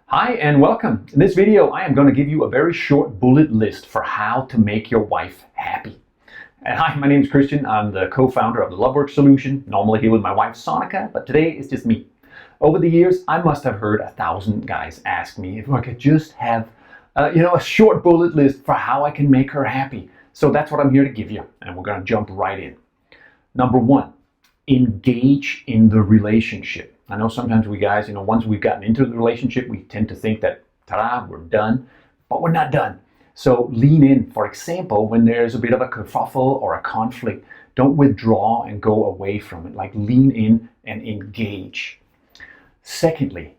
Hi and welcome. In this video, I am going to give you a very short bullet list for how to make your wife happy. And hi, my name is Christian. I'm the co-founder of the LoveWorks solution, normally here with my wife Sonica, but today it's just me. Over the years, I must have heard 1,000 guys ask me if I could just have a short bullet list for how I can make her happy. So that's what I'm here to give you, and we're going to jump right in. Number one, engage in the relationship. I know sometimes we guys, once we've gotten into the relationship, we tend to think that, ta-da, we're done, but we're not done. So lean in. For example, when there's a bit of a kerfuffle or a conflict, don't withdraw and go away from it. Like lean in and engage. Secondly,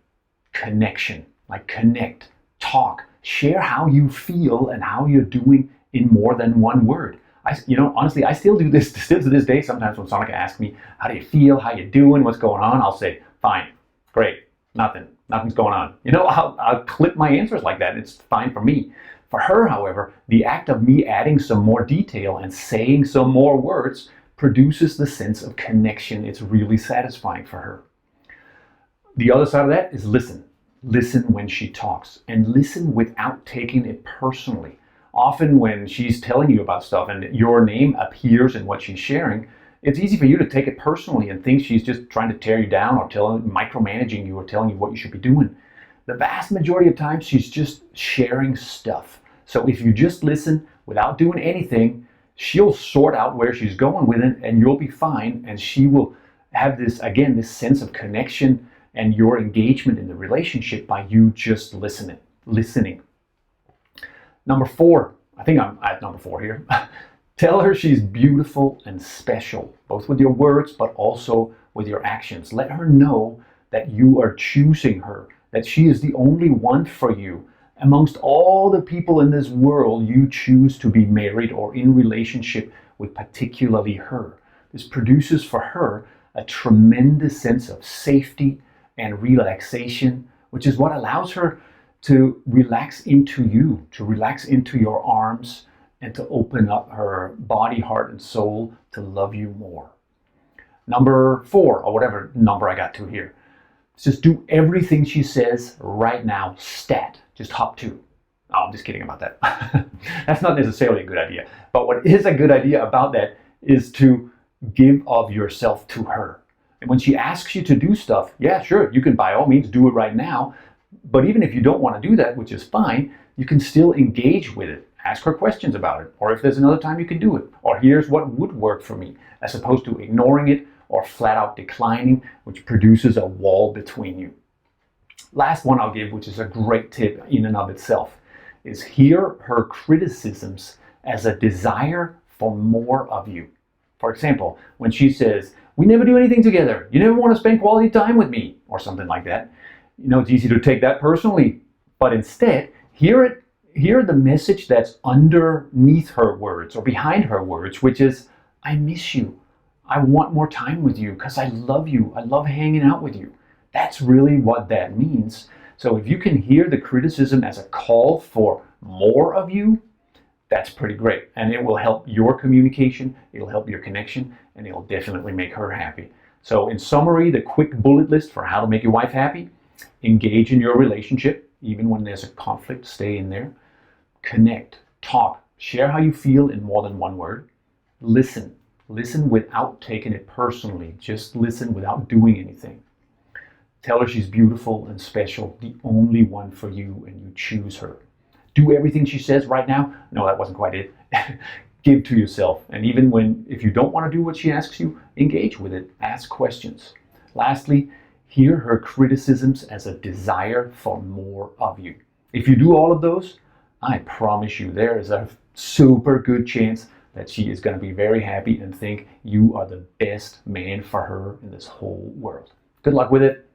connection. Like connect, talk, share how you feel and how you're doing in more than one word. Honestly, I still do this still to this day. Sometimes when Sonica asks me, how do you feel? How you doing? What's going on? I'll say, fine, great, nothing's going on. I'll clip my answers like that. It's fine for me. For her, however, the act of me adding some more detail and saying some more words produces the sense of connection. It's really satisfying for her. The other side of that is listen. Listen when she talks, and listen without taking it personally. Often when she's telling you about stuff and your name appears in what she's sharing, it's easy for you to take it personally and think she's just trying to tear you down or micromanaging you or telling you what you should be doing. The vast majority of times she's just sharing stuff. So if you just listen without doing anything, she'll sort out where she's going with it and you'll be fine, and she will have this sense of connection and your engagement in the relationship by you just listening. Number four, I think I'm at number 4 here. Tell her she's beautiful and special, both with your words, but also with your actions. Let her know that you are choosing her, that she is the only one for you. Amongst all the people in this world, you choose to be married or in relationship with particularly her. This produces for her a tremendous sense of safety and relaxation, which is what allows her to relax into you, to relax into your arms, and to open up her body, heart, and soul to love you more. Number 4, or whatever number I got to here, just do everything she says right now, stat. Just hop to. Oh, I'm just kidding about that. That's not necessarily a good idea. But what is a good idea about that is to give of yourself to her. And when she asks you to do stuff, yeah, sure, you can by all means do it right now. But even if you don't want to do that, which is fine, you can still engage with it. Ask her questions about it. Or if there's another time you can do it. Or here's what would work for me, as opposed to ignoring it or flat out declining, which produces a wall between you. Last one I'll give, which is a great tip in and of itself, is hear her criticisms as a desire for more of you. For example, when she says, we never do anything together, you never want to spend quality time with me, or something like that. It's easy to take that personally, but instead, hear the message that's underneath her words or behind her words, which is, I miss you. I want more time with you because I love you. I love hanging out with you. That's really what that means. So if you can hear the criticism as a call for more of you, that's pretty great. And it will help your communication, it'll help your connection, and it'll definitely make her happy. So in summary, the quick bullet list for how to make your wife happy: engage in your relationship, even when there's a conflict, stay in there. Connect, talk, share how you feel in more than one word. Listen without taking it personally, just listen without doing anything. Tell her she's beautiful and special, the only one for you, and you choose her. Do everything she says right now. No, that wasn't quite it. Give to yourself. And even if you don't want to do what she asks you, engage with it. Ask questions. Lastly, hear her criticisms as a desire for more of you. If you do all of those, I promise you there is a super good chance that she is going to be very happy and think you are the best man for her in this whole world. Good luck with it.